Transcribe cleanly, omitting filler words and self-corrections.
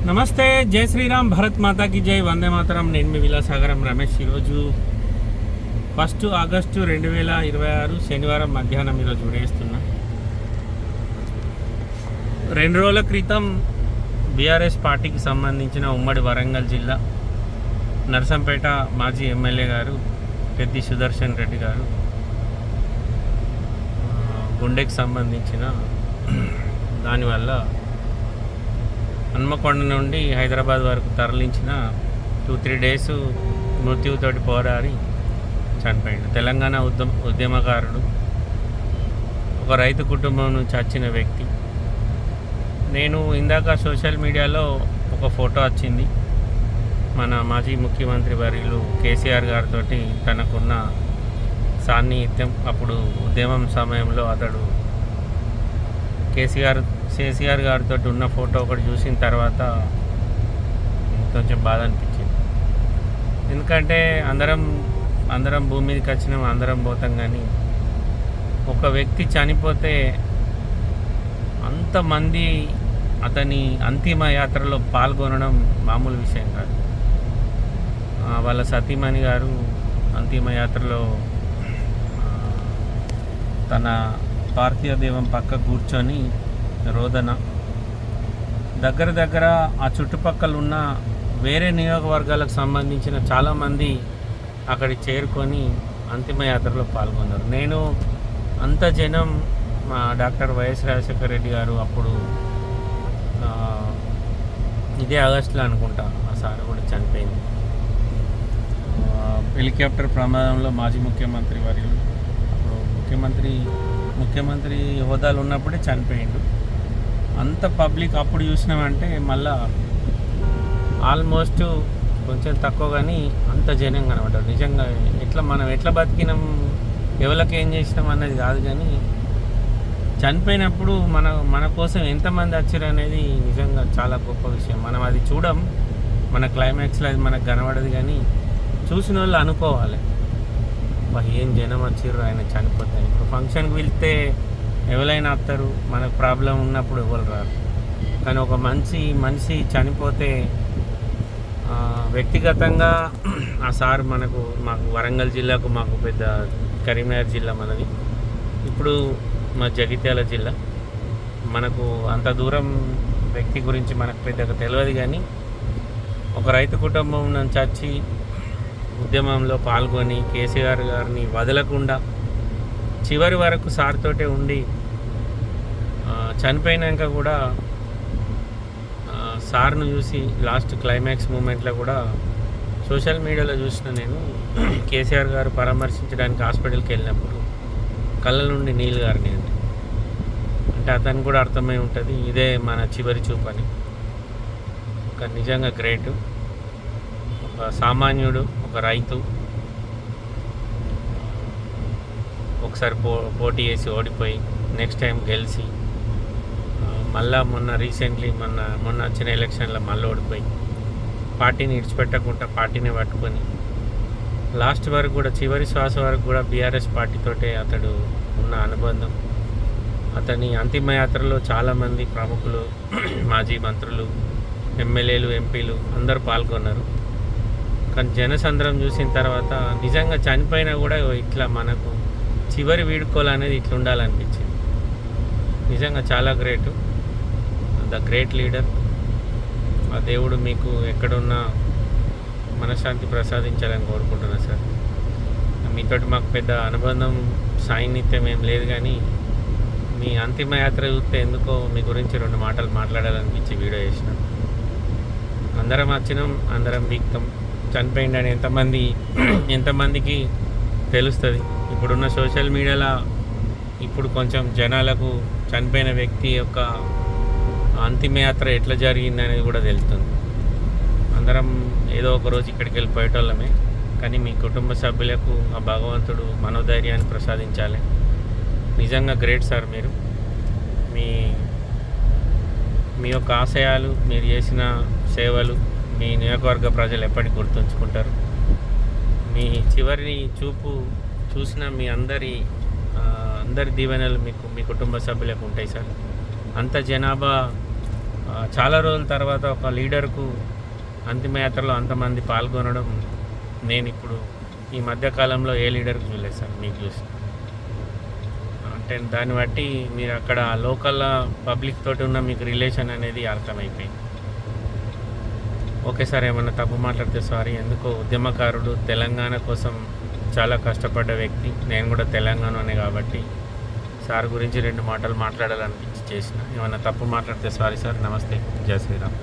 నమస్తే, జై శ్రీరామ్, భరత్ మాతాకి జై, వందే మాతరం. నేను మీ విలాసాగరం రమేష్. ఈరోజు 1 ఆగస్టు 2026 శనివారం మధ్యాహ్నం ఈరోజు విడేస్తున్నా. 2 రోజుల క్రితం బీఆర్ఎస్ పార్టీకి సంబంధించిన ఉమ్మడి వరంగల్ జిల్లా నర్సంపేట మాజీ ఎమ్మెల్యే గారు పెద్ది సుదర్శన్ రెడ్డి గారు గుండెకి సంబంధించిన దానివల్ల హన్మకొండ నుండి హైదరాబాద్ వరకు తరలించిన 2-3 డేస్ మృత్యువుతోటి పోరాడి చనిపోయాడు. తెలంగాణ ఉద్యమకారుడు, ఒక రైతు కుటుంబం నుంచి వచ్చిన వ్యక్తి. నేను ఇందాక సోషల్ మీడియాలో ఒక ఫోటో వచ్చింది, మన మాజీ ముఖ్యమంత్రి వర్యులు కేసీఆర్ గారితో తనకున్న సాన్నిహిత్యం. అప్పుడు ఉద్యమం సమయంలో అతడు కేసీఆర్ గారితో ఉన్న ఫోటో ఒకటి చూసిన తర్వాత కొంచెం బాధ అనిపించింది. ఎందుకంటే అందరం భూమి మీదకి వచ్చినాం, అందరం పోతాం, కానీ ఒక వ్యక్తి చనిపోతే అంతమంది అతని అంతిమ యాత్రలో పాల్గొనడం మామూలు విషయం కాదు. వాళ్ళ సతీమణి గారు అంతిమ యాత్రలో తన పార్థివ దేవం పక్క కూర్చొని రోదన. దగ్గర ఆ చుట్టుపక్కల ఉన్న వేరే నియోజకవర్గాలకు సంబంధించిన చాలామంది అక్కడికి చేరుకొని అంతిమయాత్రలో పాల్గొన్నారు. నేను అంత జనం, మా డాక్టర్ వైఎస్ రాజశేఖర రెడ్డి గారు అప్పుడు ఇదే ఆగస్టులో అనుకుంటా ఆ సార్ కూడా చనిపోయింది. హెలికాప్టర్ ప్రమాదంలో మాజీ ముఖ్యమంత్రి వర్యులు అప్పుడు ముఖ్యమంత్రి హోదాలు ఉన్నప్పుడే చనిపోయిండు. అంత పబ్లిక్ అప్పుడు చూసినామంటే మళ్ళా ఆల్మోస్ట్ కొంచెం తక్కువ, కానీ అంత జనం కనబడ్డారు. నిజంగా మనం ఎట్లా బతికినాం, ఎవరికి ఏం చేసినాం అన్నది కాదు, కానీ చనిపోయినప్పుడు మన కోసం ఎంతమంది వచ్చారు అనేది నిజంగా చాలా గొప్ప విషయం. మనం అది చూడం, మన క్లైమాక్స్లో అది మనకు కనబడదు, కానీ చూసిన వాళ్ళు అనుకోవాలి, ఏం జనం వచ్చారు ఆయన చనిపోతే. ఇప్పుడు ఫంక్షన్కి వెళ్తే ఎవరైనా వస్తారు, మనకు ప్రాబ్లం ఉన్నప్పుడు ఎవరు రారు. కానీ ఒక మనిషి చనిపోతే వ్యక్తిగతంగా ఆ సార్ మాకు వరంగల్ జిల్లాకు, మాకు పెద్ద కరీంనగర్ జిల్లా మనది, ఇప్పుడు మా జగిత్యాల జిల్లా. మనకు అంత దూరం వ్యక్తి గురించి మనకు పెద్దగా తెలియదు, కానీ ఒక రైతు కుటుంబం నుంచి వచ్చి ఉద్యమంలో పాల్గొని కేసీఆర్ గారిని వదలకుండా చివరి వరకు సార్ తోటే ఉండి చనిపోయినాక కూడా సార్ను చూసి లాస్ట్ క్లైమాక్స్ మూమెంట్లో కూడా సోషల్ మీడియాలో చూసిన నేను, కేసీఆర్ గారు పరామర్శించడానికి హాస్పిటల్కి వెళ్ళినప్పుడు కళ్ళ నుండి నీళ్ళు గారిని అంటే అతనికి కూడా అర్థమై ఉంటుంది ఇదే మన చివరి చూపు అని. ఒక నిజంగా గ్రేటు, ఒక సామాన్యుడు, ఒక రైతు, ఒకసారి పోటీ చేసి ఓడిపోయి నెక్స్ట్ టైం గెలిచి మళ్ళా మొన్న వచ్చిన ఎలక్షన్లో మళ్ళీ ఓడిపోయి పార్టీని విడిచిపెట్టకుండా పార్టీని పట్టుకొని లాస్ట్ వరకు కూడా, చివరి శ్వాస వరకు కూడా బీఆర్ఎస్ పార్టీతోటే అతడు ఉన్న అనుబంధం. అతని అంతిమయాత్రలో చాలామంది ప్రముఖులు, మాజీ మంత్రులు, ఎమ్మెల్యేలు, ఎంపీలు అందరూ పాల్గొన్నారు. కానీ జనసంద్రం చూసిన తర్వాత నిజంగా చనిపోయినా కూడా ఇట్లా మనకు చివరి వీడుకోవాలనేది ఇట్లా ఉండాలనిపించింది. నిజంగా చాలా గ్రేటు, ద గ్రేట్ లీడర్. ఆ దేవుడు మీకు ఎక్కడున్నా మనశ్శాంతి ప్రసాదించాలని కోరుకుంటున్నా సార్. మీతోటి మాకు పెద్ద అనుబంధం, సాన్నిహిత్యం ఏం లేదు, కానీ మీ అంతిమ యాత్ర చూస్తే ఎందుకో మీ గురించి 2 మాటలు మాట్లాడాలనిపించి వీడియో చేసిన. అందరం వచ్చినాం, అందరం బీక్తాం. చనిపోయిందని ఎంతమందికి తెలుస్తుంది. ఇప్పుడున్న సోషల్ మీడియాలో ఇప్పుడు కొంచెం జనాలకు చనిపోయిన వ్యక్తి యొక్క అంతిమయాత్ర ఎట్లా జరిగింది అనేది కూడా తెలుస్తుంది. అందరం ఏదో ఒక రోజు ఇక్కడికి వెళ్ళిపోయేటోళ్ళమే, కానీ మీ కుటుంబ సభ్యులకు ఆ భగవంతుడు మనోధైర్యాన్ని ప్రసాదించాలి. నిజంగా గ్రేట్ సార్. మీరు మీ యొక్క ఆశయాలు, మీరు చేసిన సేవలు మీ నియోజకవర్గ ప్రజలు ఎప్పటికీ గుర్తుంచుకుంటారు. మీ చివరి చూపు చూసిన మీ అందరి దీవెనలు మీ కుటుంబ సభ్యులకు ఉంటాయి సార్. అంత జనాభా చాలా రోజుల తర్వాత ఒక లీడర్కు అంతిమయాత్రలో అంతమంది పాల్గొనడం నేను ఇప్పుడు ఈ మధ్యకాలంలో ఏ లీడర్కి చూడలేదు సార్, మీకు చూసి. అంటే దాన్ని బట్టి మీరు అక్కడ లోకల్ పబ్లిక్ తోటి ఉన్న మీకు రిలేషన్ అనేది అర్థమైపోయింది. ఓకే సార్, ఏమన్నా తప్పు మాట్లాడితే సారీ. ఎందుకో ఉద్యమకారుడు, తెలంగాణ కోసం చాలా కష్టపడ్డ వ్యక్తి, నేను కూడా తెలంగాణనే కాబట్టి సార్ గురించి 2 మాటలు మాట్లాడాలనిపించి చేసిన. ఏమన్నా తప్పు మాట్లాడితే సారీ సార్. నమస్తే, జై శ్రీరామ్.